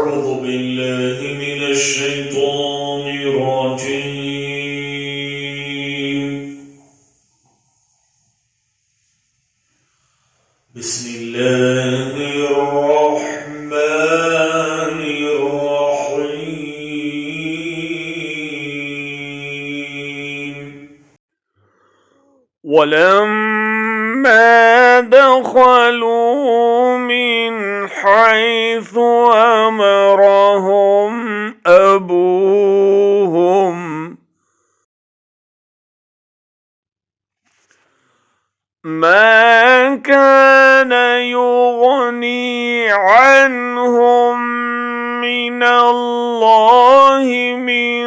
أعوذ بالله من الشيطان الرجيم. بسم الله الرحمن الرحيم. ولما دخلوا من حيث أمرهم أبوهم ما كان يغني عنهم من الله من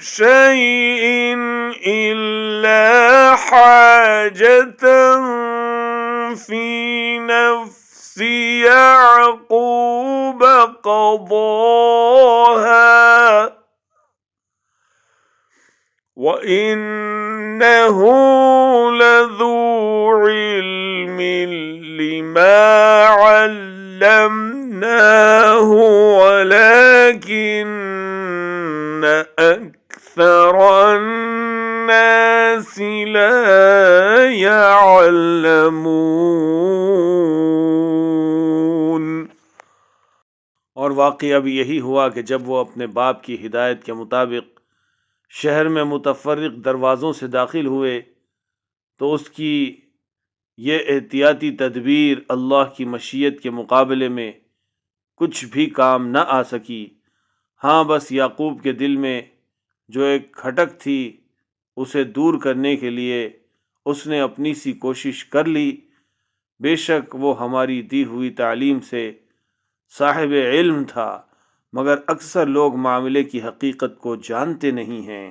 شيء إلا حاجة في نفس يعقوب قضاها وإنه لذو علم لما علمناه ولكن أكثر الناس لا يعلمون. और वाक़या भी यही हुआ कि जब वो अपने बाप की हिदायत के मुताबिक शहर में मुतफ़र्रिक़ दरवाज़ों से दाखिल हुए तो उसकी ये एहतियाती तदबीर अल्लाह की मशीयत के मुकाबले में कुछ भी काम न आ सकी। हाँ, बस याकूब के दिल में जो एक खटक थी उसे दूर करने के लिए उसने अपनी सी कोशिश कर ली। बेशक वो हमारी दी हुई तालीम से साहिब इल्म था, मगर अक्सर लोग मामले की हकीकत को जानते नहीं हैं।